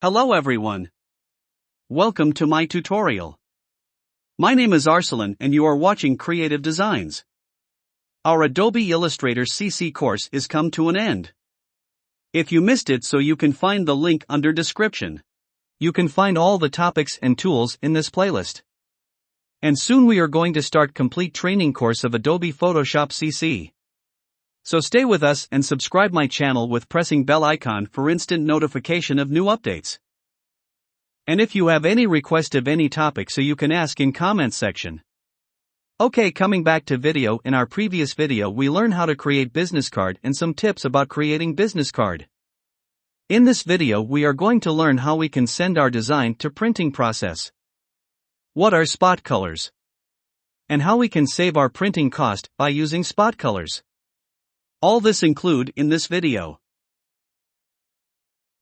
Hello everyone. Welcome to my tutorial. My name is Arsalan and you are watching Kreateev Designs. Our Adobe Illustrator CC course is come to an end. If you missed it, so you can find the link under description. You can find all the topics and tools in this playlist. And soon we are going to start complete training course of Adobe Photoshop CC. So stay with us and subscribe my channel with pressing bell icon for instant notification of new updates. And if you have any request of any topic, so you can ask in comment section. Okay, coming back to video. In our previous video we learned how to create business card and some tips about creating business card. In this video we are going to learn how we can send our design to printing process. What are spot colors? And how we can save our printing cost by using spot colors. All this include in this video.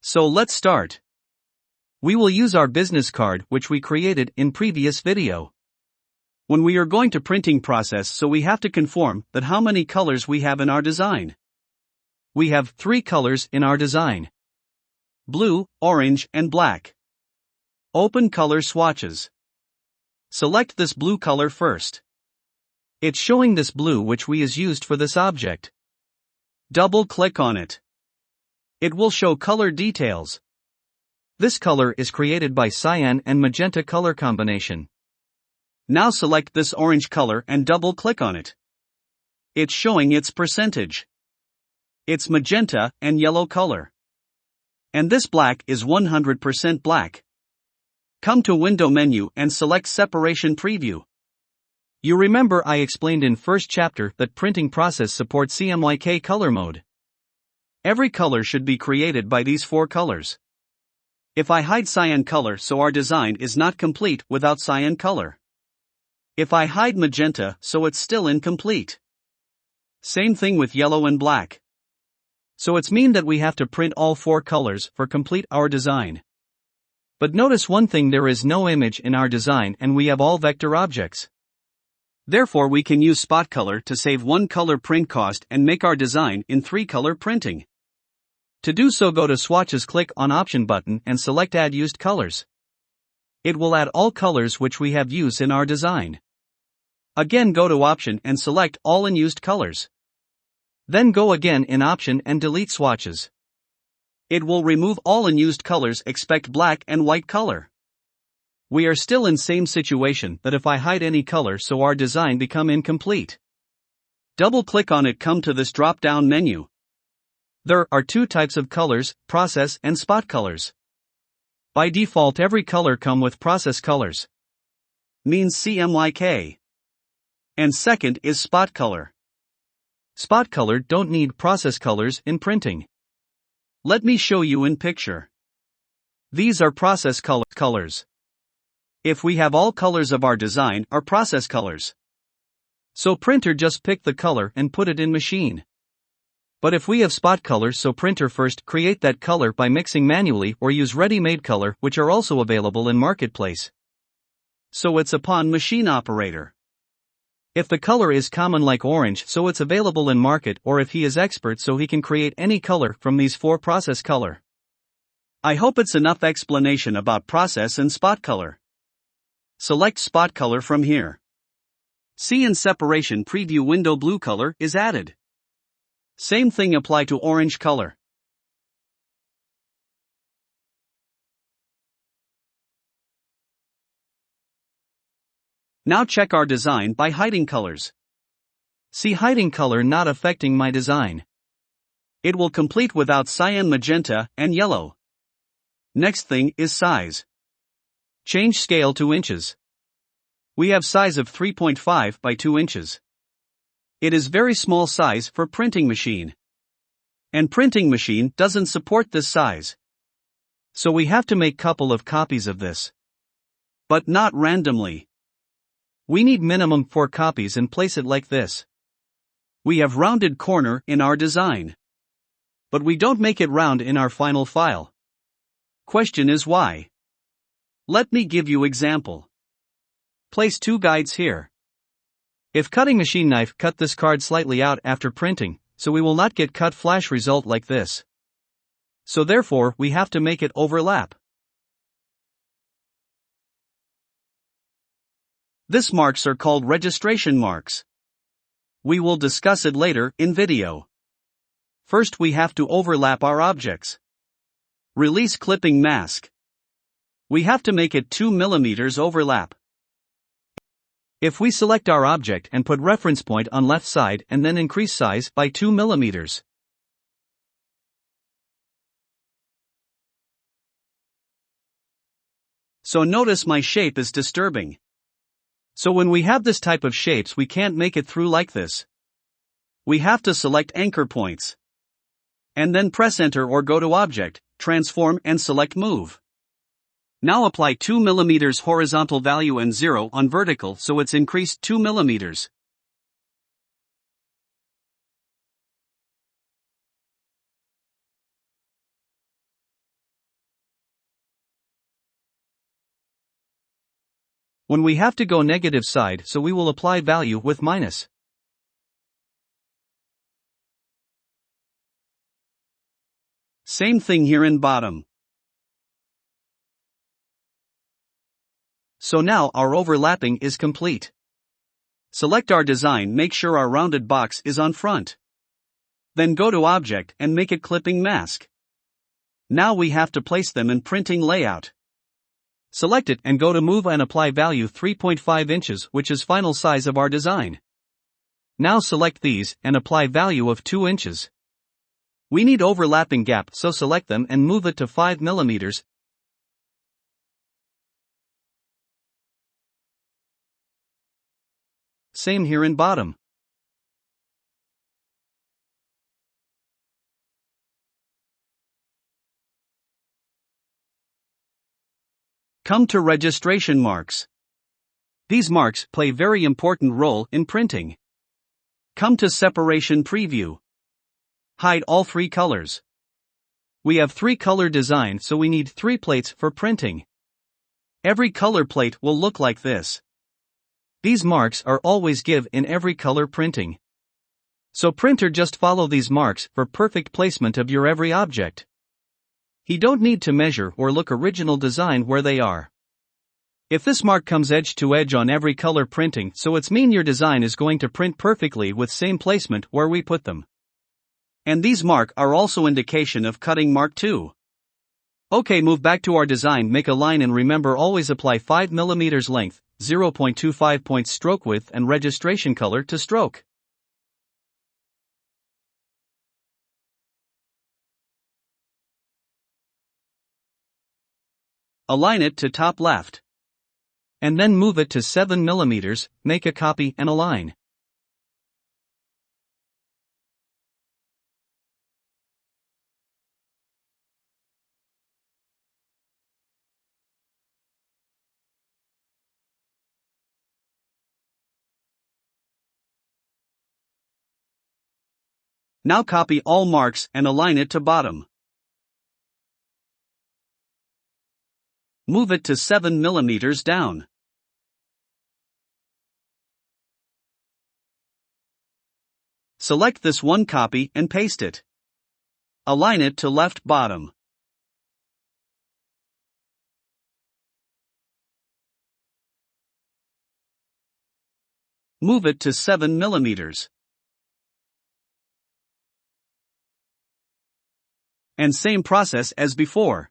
So let's start. We will use our business card which we created in previous video. When we are going to printing process, so we have to confirm that how many colors we have in our design. We have 3 colors in our design: blue, orange, and black. Open color swatches. Select this blue color first. It's showing this blue which we is used for this object. Double click on it. It will show color details. This color is created by cyan and magenta color combination. Now select this orange color and double click on it. It's showing its percentage. It's magenta and yellow color. And this black is 100% black. Come to window menu and select separation preview. You remember I explained in first chapter that printing process supports CMYK color mode. Every color should be created by these 4 colors. If I hide cyan color, so our design is not complete without cyan color. If I hide magenta, so it's still incomplete. Same thing with yellow and black. So it's mean that we have to print all 4 colors for complete our design. But notice one thing, there is no image in our design and we have all vector objects. Therefore we can use spot color to save 1 color print cost and make our design in 3 color printing. To do so, go to swatches, click on option button and select add used colors. It will add all colors which we have used in our design. Again go to option and select all unused colors. Then go again in option and delete swatches. It will remove all unused colors except black and white color. We are still in same situation that if I hide any color, so our design become incomplete. Double click on it, come to this drop down menu. There are 2 types of colors, process and spot colors. By default every color come with process colors. Means CMYK. And second is spot color. Spot color don't need process colors in printing. Let me show you in picture. These are process colors. If we have all colors of our design are process colors. So printer just pick the color and put it in machine. But if we have spot color, so printer first create that color by mixing manually or use ready-made color which are also available in marketplace. So it's upon machine operator. If the color is common like orange, so it's available in market, or if he is expert, so he can create any color from these 4 process color. I hope it's enough explanation about process and spot color. Select spot color from here. See in separation preview window blue color is added. Same thing apply to orange color. Now check our design by hiding colors. See hiding color not affecting my design. It will complete without cyan, magenta, and yellow. Next thing is size. Change scale to inches. We have size of 3.5 by 2 inches. It is very small size for printing machine. And printing machine doesn't support this size. So we have to make couple of copies of this. But not randomly. We need minimum 4 copies and place it like this. We have rounded corner in our design. But we don't make it round in our final file. Question is why? Let me give you example. Place 2 guides here. If cutting machine knife cut this card slightly out after printing, so we will not get cut flash result like this. So therefore we have to make it overlap. These marks are called registration marks. We will discuss it later in video. First we have to overlap our objects. Release clipping mask. We have to make it 2 mm overlap. If we select our object and put reference point on left side and then increase size by 2 mm. So notice my shape is disturbing. So when we have this type of shapes we can't make it through like this. We have to select anchor points. And then press enter or go to object, transform and select move. Now apply 2 mm horizontal value and 0 on vertical so it's increased 2 mm. When we have to go negative side so we will apply value with minus. Same thing here in bottom. So now our overlapping is complete. Select our design, make sure our rounded box is on front. Then go to object and make it clipping mask. Now we have to place them in printing layout. Select it and go to move and apply value 3.5 inches which is final size of our design. Now select these and apply value of 2 inches. We need overlapping gap so select them and move it to 5 mm. Same here in bottom. Come to registration marks. These marks play very important role in printing. Come to separation preview. Hide all 3 colors. We have 3 color design so we need 3 plates for printing. Every color plate will look like this. These marks are always give in every color printing. So printer just follow these marks for perfect placement of your every object. He don't need to measure or look original design where they are. If this mark comes edge to edge on every color printing so it's mean your design is going to print perfectly with same placement where we put them. And these mark are also indication of cutting mark too. Okay, move back to our design, make a line and remember always apply 5 mm length, 0.25 points stroke width and registration color to stroke. Align it to top left. And then move it to 7 mm, make a copy and align. Now copy all marks and align it to bottom. Move it to 7 mm down. Select this one copy and paste it. Align it to left bottom. Move it to 7 mm. And same process as before.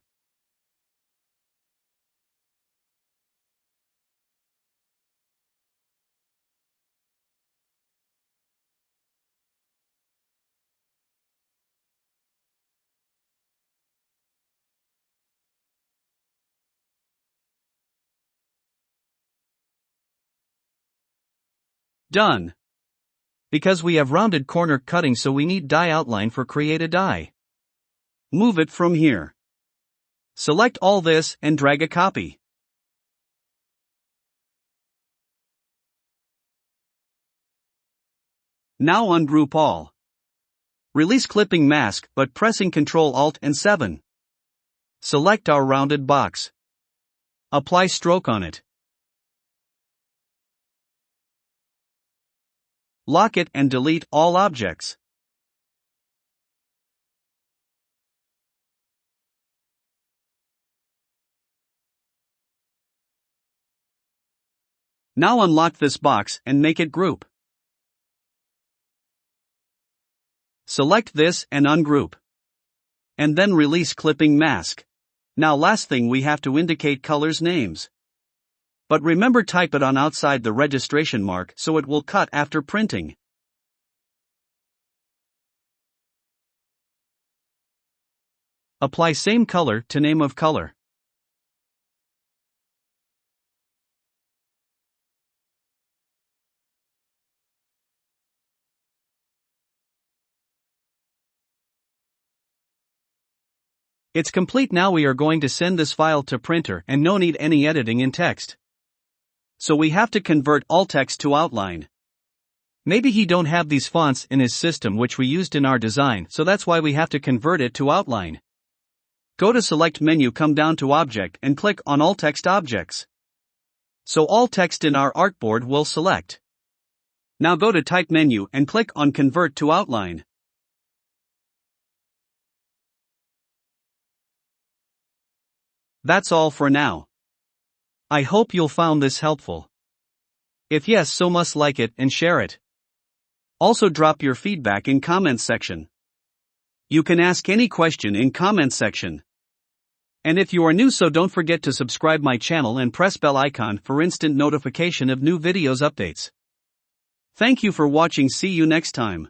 Done. Because we have rounded corner cutting so we need die outline for create a die. Move it from here. Select all this and drag a copy. Now ungroup all. Release clipping mask but pressing Ctrl Alt and 7. Select our rounded box. Apply stroke on it. Lock it and delete all objects. Now unlock this box and make it group. Select this and ungroup. And then release clipping mask. Now last thing we have to indicate colors names. But remember, type it on outside the registration mark so it will cut after printing. Apply same color to name of color. It's complete. Now we are going to send this file to printer and no need any editing in text. So we have to convert all text to outline. Maybe he don't have these fonts in his system which we used in our design, so that's why we have to convert it to outline. Go to select menu, come down to object and click on all text objects. So all text in our artboard will select. Now go to type menu and click on convert to outline. That's all for now. I hope you'll found this helpful. If yes, so must like it and share it. Also drop your feedback in comments section. You can ask any question in comments section. And if you are new, so don't forget to subscribe my channel and press bell icon for instant notification of new videos updates. Thank you for watching. See you next time.